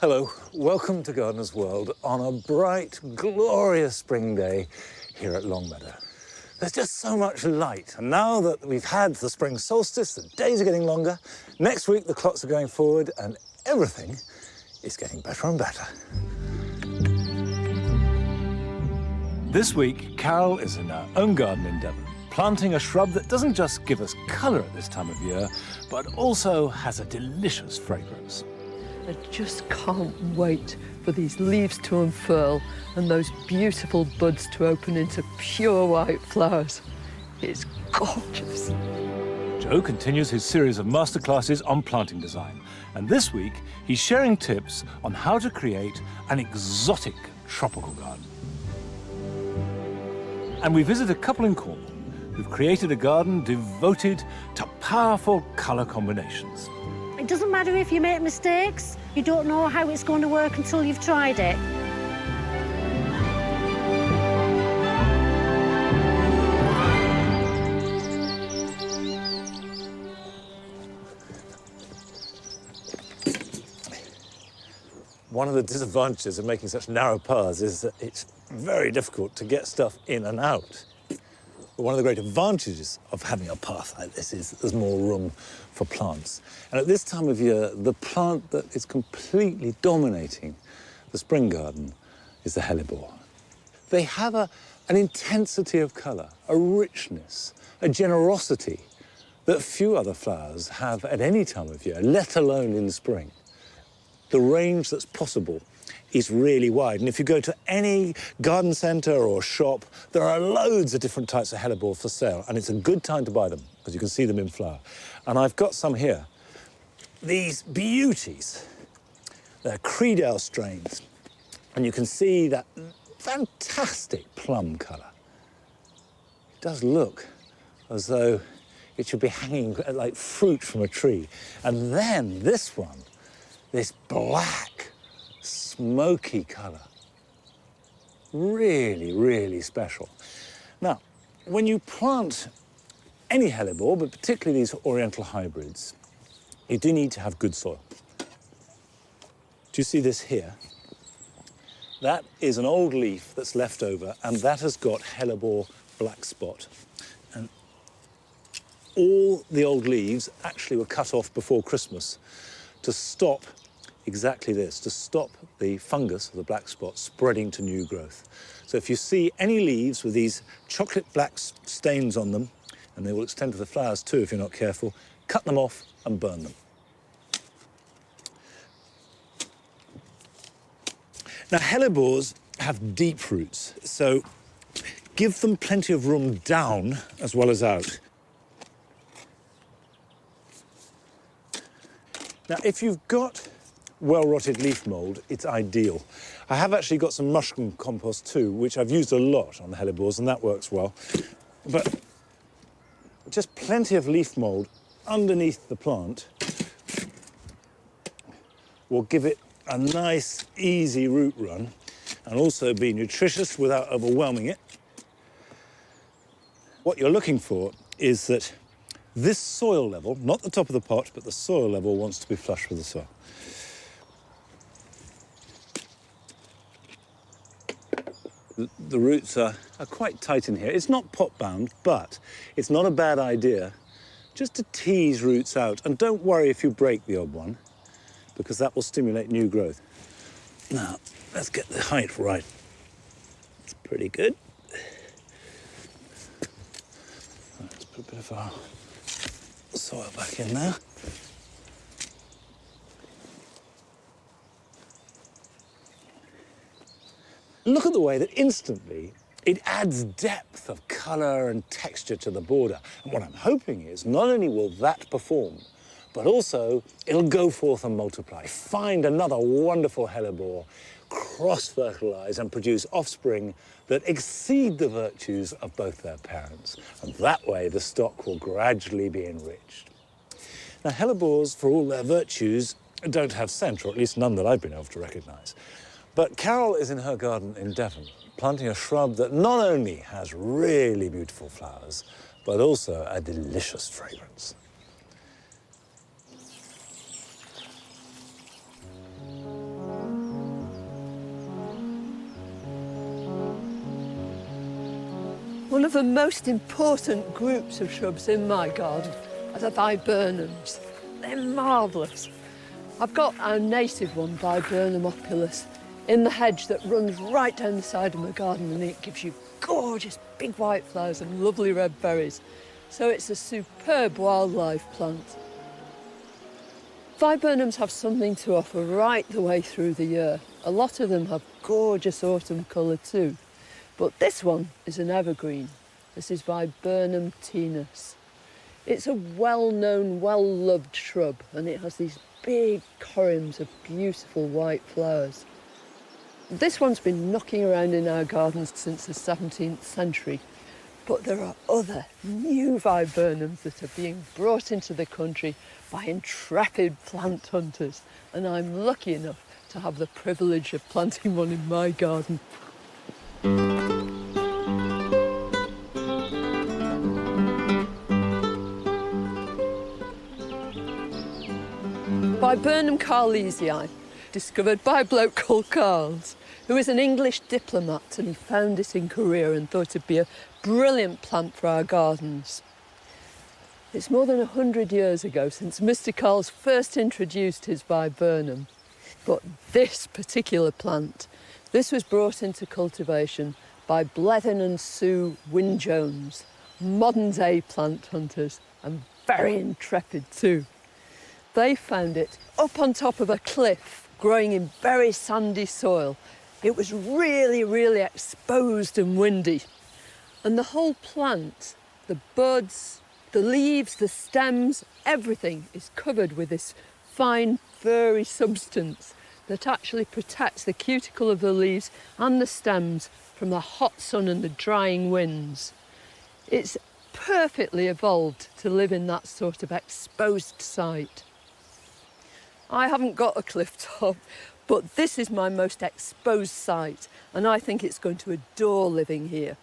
Hello, welcome to Gardener's World on a bright, glorious spring day here at Long Meadow. There's just so much light, and now that we've had the spring solstice, the days are getting longer. Next week, the clocks are going forward, and everything is getting better and better. This week, Carol is in her own garden in Devon, planting a shrub that doesn't just give us colour at this time of year, but also has a delicious fragrance. I just can't wait for these leaves to unfurl and those beautiful buds to open into pure white flowers. It's gorgeous. Joe continues his series of masterclasses on planting design, and this week he's sharing tips on how to create an exotic tropical garden. And we visit a couple in Cornwall who've created a garden devoted to powerful colour combinations. It doesn't matter if you make mistakes. You don't know how it's going to work until you've tried it. One of the disadvantages of making such narrow paths is that it's very difficult to get stuff in and out. But one of the great advantages of having a path like this is there's more room for plants. And at this time of year, the plant that is completely dominating the spring garden is the hellebore. They have an intensity of colour, a richness, a generosity that few other flowers have at any time of year, let alone in spring. The range that's possible is really wide. And if you go to any garden centre or shop, there are loads of different types of hellebore for sale, and it's a good time to buy them because you can see them in flower. And I've got some here. These beauties, they're Credale strains, and you can see that fantastic plum colour. It does look as though it should be hanging like fruit from a tree. And then this one, this black, smoky colour. Really, really special. Now, when you plant any hellebore, but particularly these oriental hybrids, you do need to have good soil. Do you see this here? That is an old leaf that's left over, and that has got hellebore black spot. And all the old leaves actually were cut off before Christmas to stop exactly this, to stop the fungus, the black spot, spreading to new growth. So if you see any leaves with these chocolate black stains on them, and they will extend to the flowers too if you're not careful, cut them off and burn them. Now, hellebores have deep roots, so give them plenty of room down as well as out. Now, if you've got well-rotted leaf mould, it's ideal. I have actually got some mushroom compost too, which I've used a lot on the hellebores, and that works well. But just plenty of leaf mould underneath the plant will give it a nice, easy root run and also be nutritious without overwhelming it. What you're looking for is that this soil level, not the top of the pot, but the soil level wants to be flush with the soil. The roots are quite tight in here. It's not pot-bound, but it's not a bad idea just to tease roots out. And don't worry if you break the odd one, because that will stimulate new growth. Now, let's get the height right. It's pretty good. Let's put a bit of our soil back in there. Look at the way that instantly it adds depth of colour and texture to the border. And what I'm hoping is not only will that perform, but also it'll go forth and multiply. Find another wonderful hellebore, cross-fertilise and produce offspring that exceed the virtues of both their parents. And that way the stock will gradually be enriched. Now, hellebores, for all their virtues, don't have scent, or at least none that I've been able to recognise. But Carol is in her garden in Devon, planting a shrub that not only has really beautiful flowers, but also a delicious fragrance. One of the most important groups of shrubs in my garden are the Viburnums. They're marvellous. I've got our native one, Viburnum opulus, in the hedge that runs right down the side of my garden, and it gives you gorgeous big white flowers and lovely red berries. So it's a superb wildlife plant. Viburnums have something to offer right the way through the year. A lot of them have gorgeous autumn colour too. But this one is an evergreen. This is Viburnum tinus. It's a well-known, well-loved shrub, and it has these big corymbs of beautiful white flowers. This one's been knocking around in our gardens since the 17th century, but there are other new viburnums that are being brought into the country by intrepid plant hunters, and I'm lucky enough to have the privilege of planting one in my garden. Viburnum carlesii, discovered by a bloke called Carls, who is an English diplomat, and he found it in Korea and thought it'd be a brilliant plant for our gardens. It's more than 100 years ago since Mr. Carls first introduced his viburnum. But this particular plant, this was brought into cultivation by Blethen and Sue Wynne-Jones, modern-day plant hunters, and very intrepid too. They found it up on top of a cliff, growing in very sandy soil. It was really, really exposed and windy. And the whole plant, the buds, the leaves, the stems, everything is covered with this fine, furry substance that actually protects the cuticle of the leaves and the stems from the hot sun and the drying winds. It's perfectly evolved to live in that sort of exposed site. I haven't got a cliff top, but this is my most exposed site, and I think it's going to adore living here.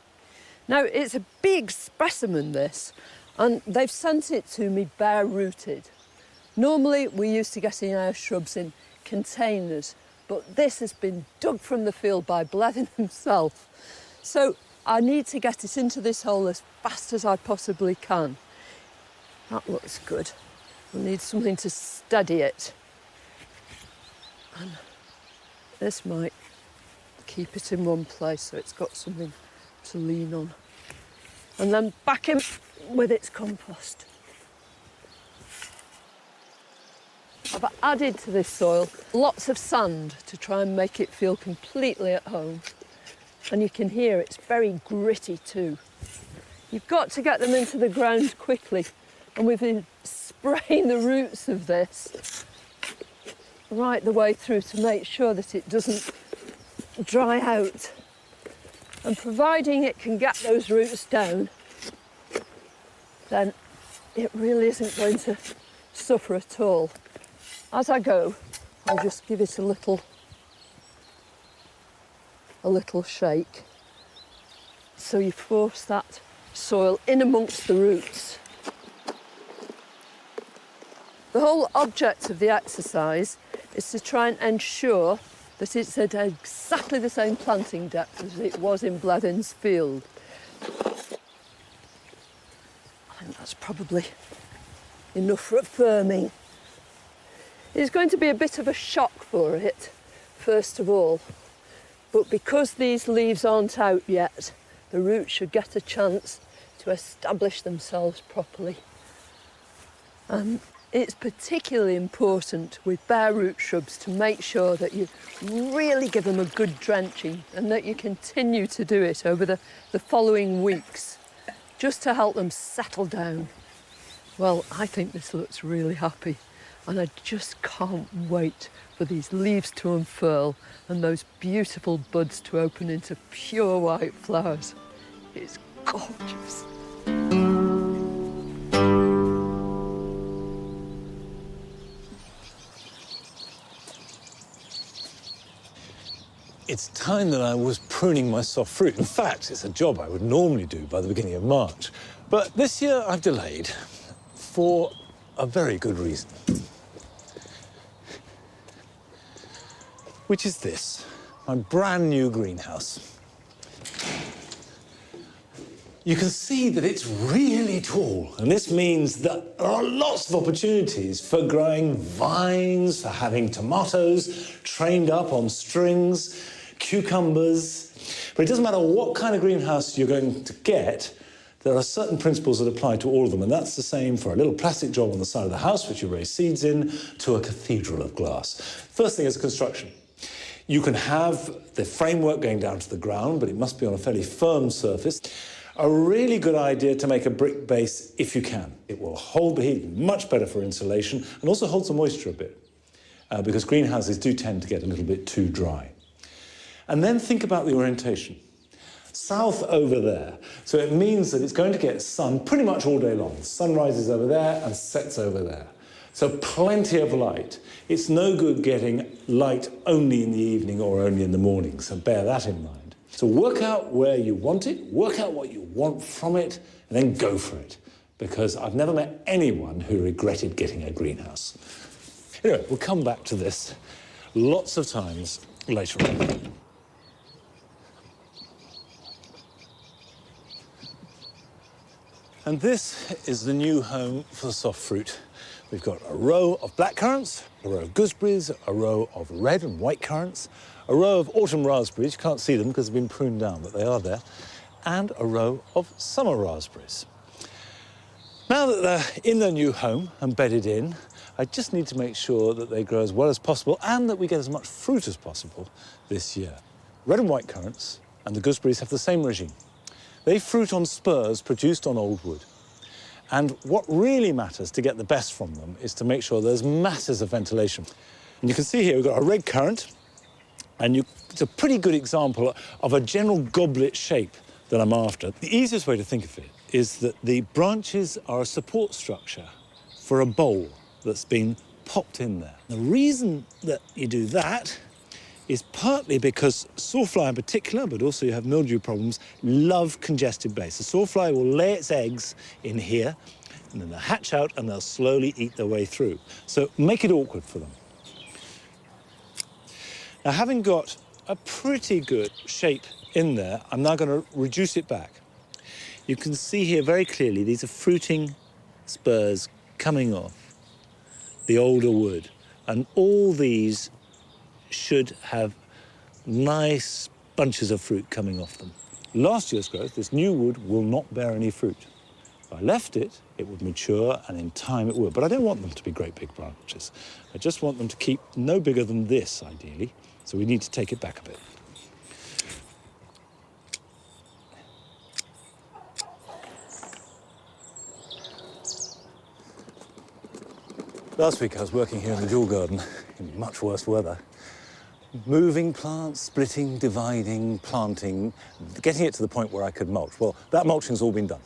Now, it's a big specimen, this, and they've sent it to me bare-rooted. Normally, we used to get in our shrubs in containers, but this has been dug from the field by Blethen himself. So I need to get it into this hole as fast as I possibly can. That looks good. We'll need something to steady it. And this might keep it in one place so it's got something to lean on. And then back in with its compost. I've added to this soil lots of sand to try and make it feel completely at home. And you can hear it's very gritty too. You've got to get them into the ground quickly, and we've been spraying the roots of this right the way through to make sure that it doesn't dry out. And providing it can get those roots down, then it really isn't going to suffer at all. As I go, I'll just give it a little shake. So you force that soil in amongst the roots. The whole object of the exercise is to try and ensure that it's at exactly the same planting depth as it was in Blethen's field. I think that's probably enough for affirming. It's going to be a bit of a shock for it, first of all, but because these leaves aren't out yet, the roots should get a chance to establish themselves properly. It's particularly important with bare root shrubs to make sure that you really give them a good drenching and that you continue to do it over the following weeks, just to help them settle down. Well, I think this looks really happy, and I just can't wait for these leaves to unfurl and those beautiful buds to open into pure white flowers. It's gorgeous. It's time that I was pruning my soft fruit. In fact, it's a job I would normally do by the beginning of March. But this year I've delayed for a very good reason. Which is this, my brand new greenhouse. you can see that it's really tall, and this means that there are lots of opportunities for growing vines, for having tomatoes trained up on strings, cucumbers. But it doesn't matter what kind of greenhouse you're going to get, there are certain principles that apply to all of them, and that's the same for a little plastic job on the side of the house, which you raise seeds in, to a cathedral of glass. First thing is construction. You can have the framework going down to the ground, but it must be on a fairly firm surface. A really good idea to make a brick base if you can. It will hold the heat, much better for insulation, and also holds the moisture a bit, because greenhouses do tend to get a little bit too dry. And then think about the orientation. South over there, so it means that it's going to get sun pretty much all day long. The sun rises over there and sets over there. So plenty of light. It's no good getting light only in the evening or only in the morning, so bear that in mind. So work out where you want it, work out what you want from it, and then go for it. Because I've never met anyone who regretted getting a greenhouse. Anyway, we'll come back to this lots of times later on. And this is the new home for the soft fruit. We've got a row of blackcurrants, a row of gooseberries, a row of red and white currants, a row of autumn raspberries, you can't see them because they've been pruned down, but they are there, and a row of summer raspberries. Now that they're in their new home and bedded in, I just need to make sure that they grow as well as possible and that we get as much fruit as possible this year. Red and white currants and the gooseberries have the same regime. They fruit on spurs produced on old wood. And what really matters to get the best from them is to make sure there's masses of ventilation. And you can see here we've got a red currant, and it's a pretty good example of a general goblet shape that I'm after. The easiest way to think of it is that the branches are a support structure for a bowl that's been popped in there. The reason that you do that is partly because sawfly in particular, but also you have mildew problems, love congested base. The sawfly will lay its eggs in here, and then they'll hatch out and they'll slowly eat their way through. So make it awkward for them. Now, having got a pretty good shape in there, I'm now going to reduce it back. You can see here very clearly these are fruiting spurs coming off the older wood, and all these should have nice bunches of fruit coming off them. Last year's growth, this new wood will not bear any fruit. If I left it, it would mature, and in time it would. But I don't want them to be great big branches. I just want them to keep no bigger than this, ideally. So we need to take it back a bit. Last week I was working here in the dual garden in much worse weather. Moving plants, splitting, dividing, planting, getting it to the point where I could mulch. Well, that mulching's all been done.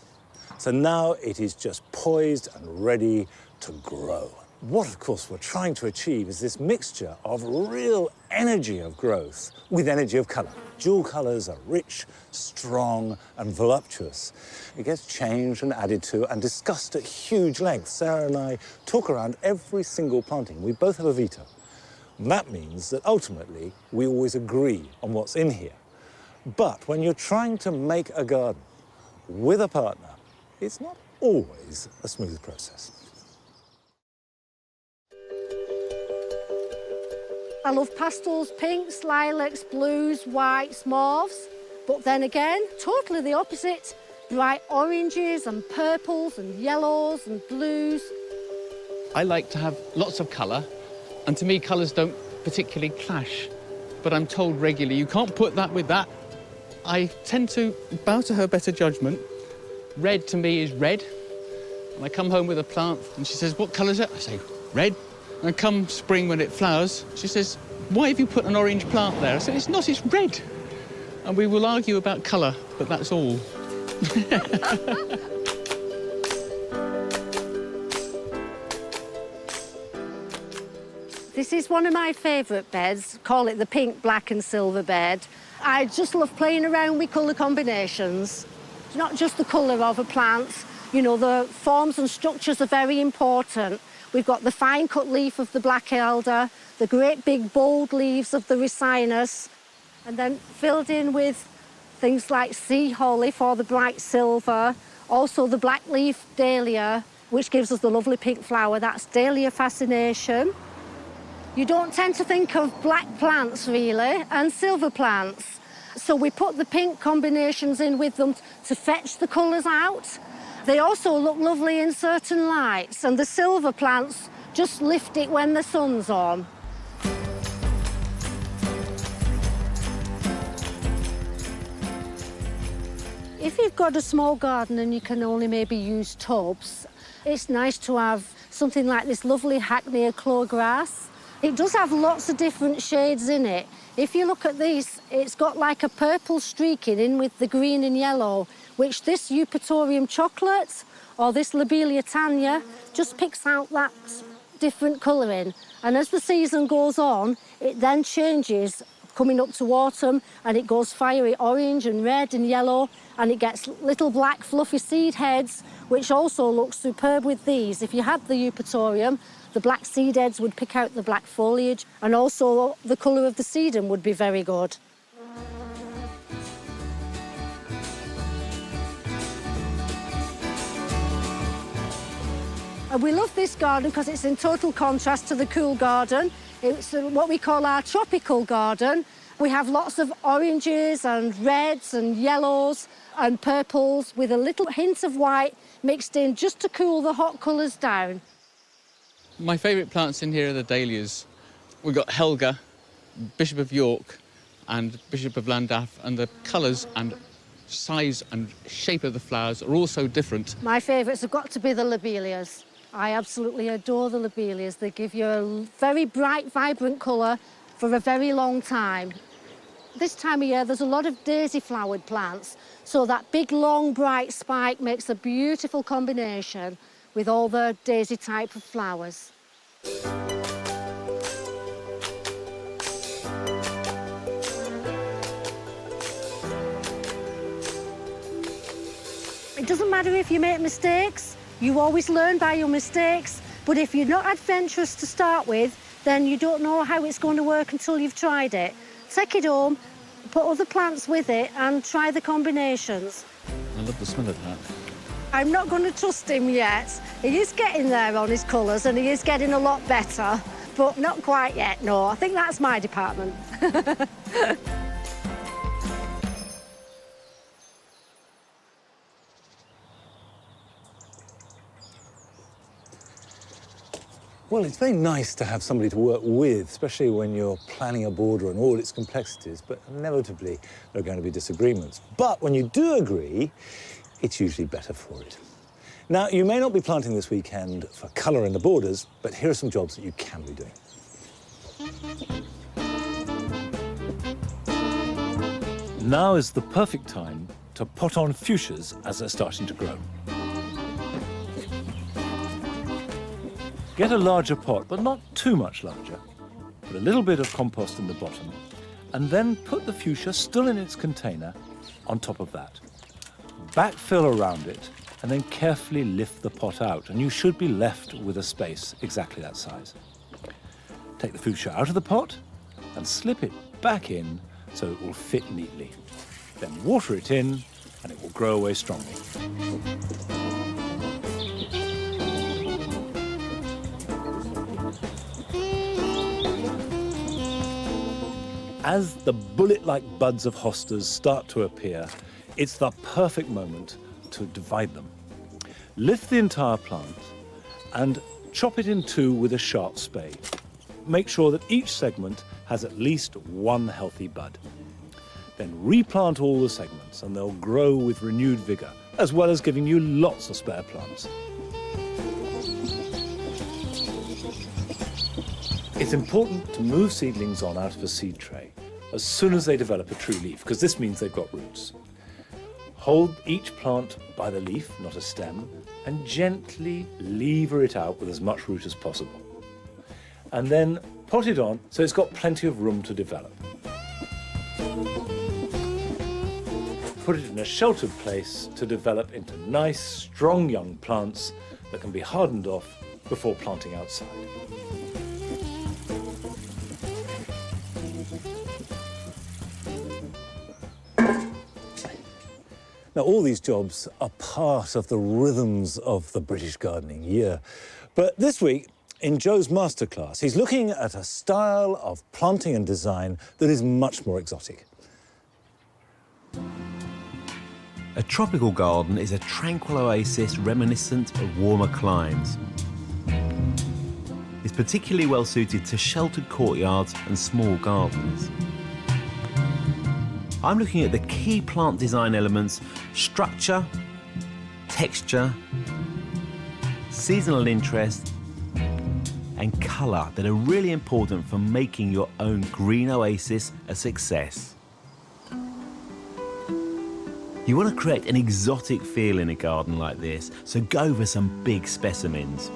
So now it is just poised and ready to grow. What, of course, we're trying to achieve is this mixture of real energy of growth with energy of colour. Dual colours are rich, strong and voluptuous. It gets changed and added to and discussed at huge length. Sarah and I talk around every single planting. We both have a veto. And that means that ultimately we always agree on what's in here. But when you're trying to make a garden with a partner, it's not always a smooth process. I love pastels, pinks, lilacs, blues, whites, mauves. But then again, totally the opposite. Bright oranges and purples and yellows and blues. I like to have lots of colour, and to me colours don't particularly clash. But I'm told regularly, you can't put that with that. I tend to bow to her better judgment. Red to me is red. And I come home with a plant and she says, what colour is it? I say, red. And come spring when it flowers, she says, why have you put an orange plant there? I said, it's not, it's red. And we will argue about colour, but that's all. This is one of my favourite beds. Call it the pink, black and silver bed. I just love playing around with colour combinations. It's not just the colour of a plant. You know, the forms and structures are very important. We've got the fine-cut leaf of the black elder, the great big bold leaves of the ricinus, and then filled in with things like sea holly for the bright silver, also the black leaf dahlia, which gives us the lovely pink flower. That's Dahlia fascination. You don't tend to think of black plants, really, and silver plants. So we put the pink combinations in with them to fetch the colours out. They also look lovely in certain lights, and the silver plants just lift it when the sun's on. If you've got a small garden and you can only maybe use tubs, it's nice to have something like this lovely Hackney crowgrass. It does have lots of different shades in it. If you look at these, it's got like a purple streaking in with the green and yellow, which this Eupatorium chocolate or this Lobelia tanya just picks out that different colouring. And as the season goes on, it then changes coming up to autumn, and it goes fiery orange and red and yellow, and it gets little black fluffy seed heads, which also looks superb with these. If you had the Eupatorium, the black seed heads would pick out the black foliage, and also the colour of the sedum would be very good. And we love this garden because it's in total contrast to the cool garden. It's what we call our tropical garden. We have lots of oranges and reds and yellows and purples with a little hint of white mixed in just to cool the hot colours down. My favourite plants in here are the dahlias. We've got Helga, Bishop of York and Bishop of Llandaff, and the colours and size and shape of the flowers are all so different. My favourites have got to be the lobelias. I absolutely adore the lobelias. They give you a very bright, vibrant colour for a very long time. This time of year, there's a lot of daisy-flowered plants, so that big, long, bright spike makes a beautiful combination with all the daisy type of flowers. It doesn't matter if you make mistakes. You always learn by your mistakes, but if you're not adventurous to start with, then you don't know how it's going to work until you've tried it. Take it home, put other plants with it, and try the combinations. I love the smell of that. I'm not going to trust him yet. He is getting there on his colours, and he is getting a lot better, but not quite yet, no. I think that's my department. Well, it's very nice to have somebody to work with, especially when you're planning a border and all its complexities, but inevitably there are going to be disagreements. But when you do agree, it's usually better for it. Now, you may not be planting this weekend for colour in the borders, but here are some jobs that you can be doing. Now is the perfect time to pot on fuchsias as they're starting to grow. Get a larger pot, but not too much larger. Put a little bit of compost in the bottom, and then put the fuchsia still in its container on top of that. Backfill around it, and then carefully lift the pot out, and you should be left with a space exactly that size. Take the fuchsia out of the pot and slip it back in so it will fit neatly. Then water it in, and it will grow away strongly. As the bullet-like buds of hostas start to appear, it's the perfect moment to divide them. Lift the entire plant and chop it in two with a sharp spade. Make sure that each segment has at least one healthy bud. Then replant all the segments and they'll grow with renewed vigour, as well as giving you lots of spare plants. It's important to move seedlings on out of a seed tray as soon as they develop a true leaf, because this means they've got roots. Hold each plant by the leaf, not a stem, and gently lever it out with as much root as possible. And then pot it on so it's got plenty of room to develop. Put it in a sheltered place to develop into nice, strong young plants that can be hardened off before planting outside. Now, all these jobs are part of the rhythms of the British gardening year. But this week, in Joe's masterclass, he's looking at a style of planting and design that is much more exotic. A tropical garden is a tranquil oasis reminiscent of warmer climes. It's particularly well suited to sheltered courtyards and small gardens. I'm looking at the key plant design elements: structure, texture, seasonal interest, and colour that are really important for making your own green oasis a success. You want to create an exotic feel in a garden like this, so go for some big specimens.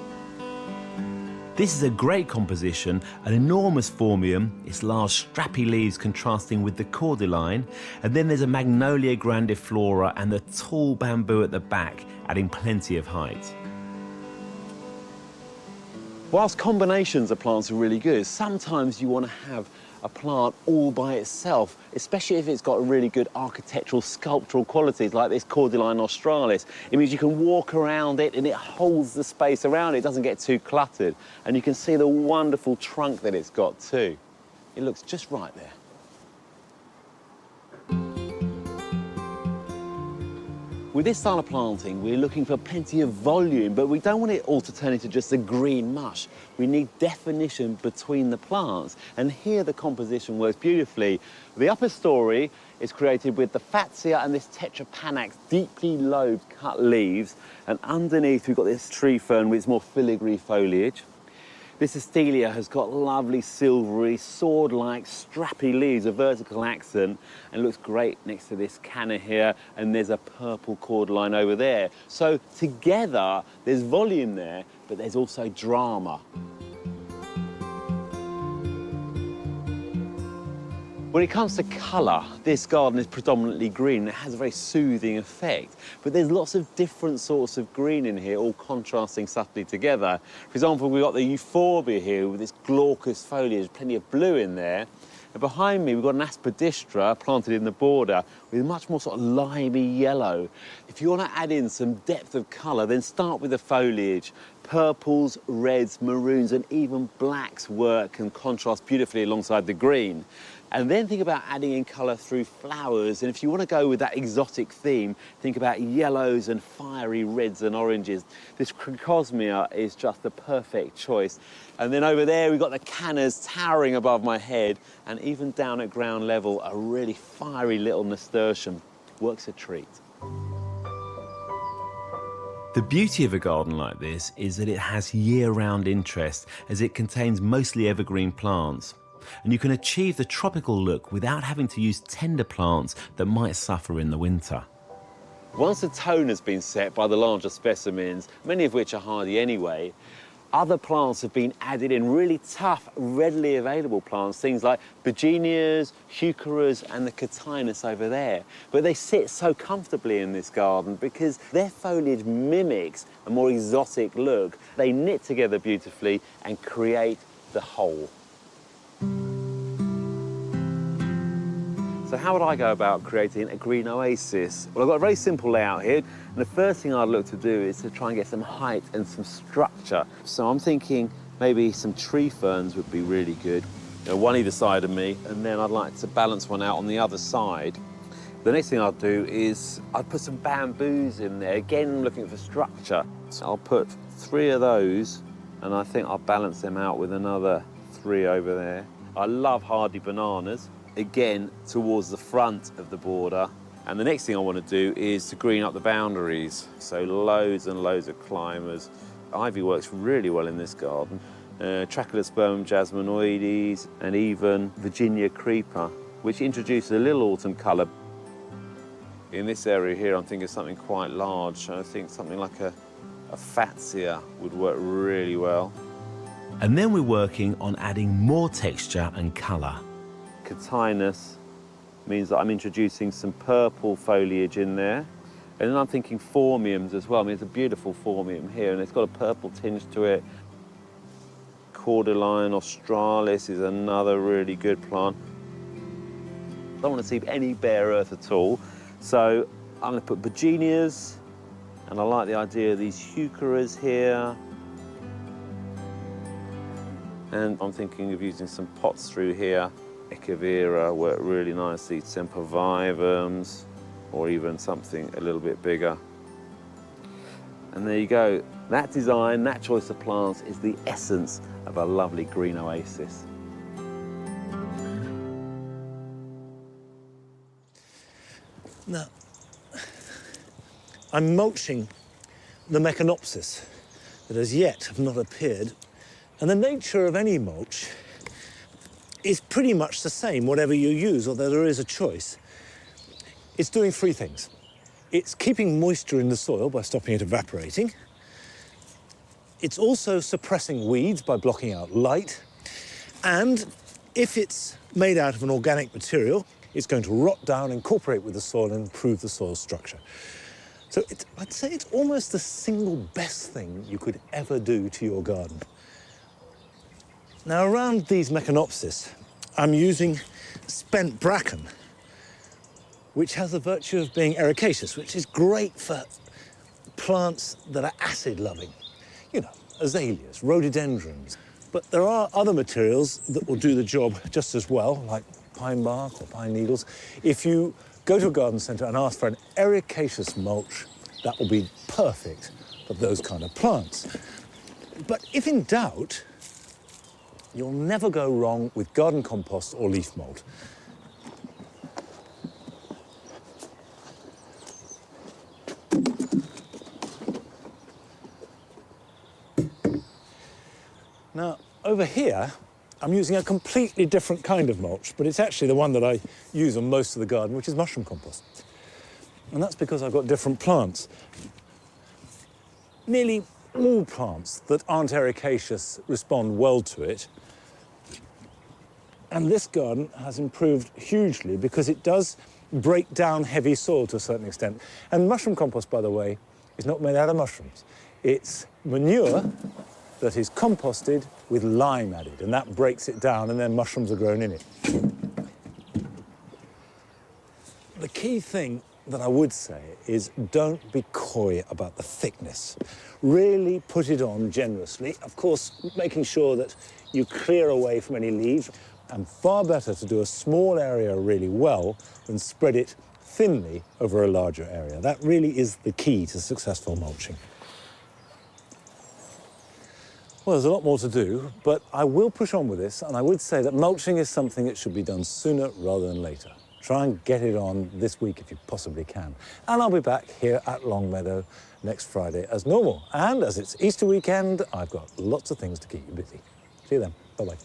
This is a great composition, an enormous phormium, its large strappy leaves contrasting with the cordyline, and then there's a Magnolia grandiflora and the tall bamboo at the back, adding plenty of height. Whilst combinations of plants are really good, sometimes you want to have a plant all by itself, especially if it's got really good architectural, sculptural qualities like this cordyline australis. It means you can walk around it and it holds the space around it, doesn't get too cluttered. And you can see the wonderful trunk that it's got too. It looks just right there. With this style of planting, we're looking for plenty of volume, but we don't want it all to turn into just a green mush. We need definition between the plants, and here the composition works beautifully. The upper story is created with the fatsia and this tetrapanax, deeply lobed cut leaves, and underneath we've got this tree fern with its more filigree foliage. This astelia has got lovely silvery, sword-like, strappy leaves, a vertical accent, and looks great next to this canna here, and there's a purple cordyline over there. So together, there's volume there, but there's also drama. When it comes to colour, this garden is predominantly green. It has a very soothing effect. But there's lots of different sorts of green in here, all contrasting subtly together. For example, we've got the euphorbia here with its glaucous foliage, plenty of blue in there. And behind me, we've got an aspidistra planted in the border with much more sort of limey yellow. If you want to add in some depth of colour, then start with the foliage. Purples, reds, maroons, and even blacks work and contrast beautifully alongside the green. And then think about adding in colour through flowers. And if you want to go with that exotic theme, think about yellows and fiery reds and oranges. This crocosmia is just the perfect choice. And then over there, we've got the cannas towering above my head. And even down at ground level, a really fiery little nasturtium. Works a treat. The beauty of a garden like this is that it has year-round interest, as it contains mostly evergreen plants. And you can achieve the tropical look without having to use tender plants that might suffer in the winter. Once the tone has been set by the larger specimens, many of which are hardy anyway, other plants have been added in, really tough, readily available plants, things like begonias, heucheras, and the cotinus over there. But they sit so comfortably in this garden because their foliage mimics a more exotic look. They knit together beautifully and create the whole. So how would I go about creating a green oasis? Well, I've got a very simple layout here, and the first thing I'd look to do is to try and get some height and some structure. So I'm thinking maybe some tree ferns would be really good, one either side of me, and then I'd like to balance one out on the other side. The next thing I'd do is I'd put some bamboos in there, again looking for structure. So I'll put 3 of those, and I think I'll balance them out with another 3 over there. I love hardy bananas, again towards the front of the border. And the next thing I want to do is to green up the boundaries. So loads and loads of climbers. Ivy works really well in this garden. Trachelospermum jasminoides and even Virginia creeper, which introduces a little autumn colour. In this area here, I'm thinking something quite large. I think something like a fatsia would work really well. And then we're working on adding more texture and colour. Cotinus means that I'm introducing some purple foliage in there. And then I'm thinking phormiums as well. I mean, it's a beautiful phormium here, and it's got a purple tinge to it. Cordyline australis is another really good plant. I don't want to see any bare earth at all. So I'm going to put begonias, and I like the idea of these heucheras here. And I'm thinking of using some pots through here. Echevera work really nicely, sempervivums, or even something a little bit bigger. And there you go. That design, that choice of plants is the essence of a lovely green oasis. Now, I'm mulching the Meconopsis that as yet have not appeared. And the nature of any mulch is pretty much the same, whatever you use, although there is a choice. It's doing three things. It's keeping moisture in the soil by stopping it evaporating. It's also suppressing weeds by blocking out light. And if it's made out of an organic material, it's going to rot down, incorporate with the soil, and improve the soil structure. So I'd say it's almost the single best thing you could ever do to your garden. Now, around these Meconopsis, I'm using spent bracken, which has the virtue of being ericaceous, which is great for plants that are acid-loving. You know, azaleas, rhododendrons. But there are other materials that will do the job just as well, like pine bark or pine needles. If you go to a garden centre and ask for an ericaceous mulch, that will be perfect for those kind of plants. But if in doubt, you'll never go wrong with garden compost or leaf mould. Now, over here, I'm using a completely different kind of mulch, but it's actually the one that I use on most of the garden, which is mushroom compost. And that's because I've got different plants. Nearly all plants that aren't ericaceous respond well to it. And this garden has improved hugely because it does break down heavy soil to a certain extent. And mushroom compost, by the way, is not made out of mushrooms. It's manure that is composted with lime added, and that breaks it down, and then mushrooms are grown in it. The key thing that I would say is don't be coy about the thickness. Really put it on generously. Of course, making sure that you clear away from any leaves, and far better to do a small area really well than spread it thinly over a larger area. That really is the key to successful mulching. Well, there's a lot more to do, but I will push on with this, and I would say that mulching is something that should be done sooner rather than later. Try and get it on this week if you possibly can. And I'll be back here at Long Meadow next Friday as normal. And as it's Easter weekend, I've got lots of things to keep you busy. See you then. Bye-bye.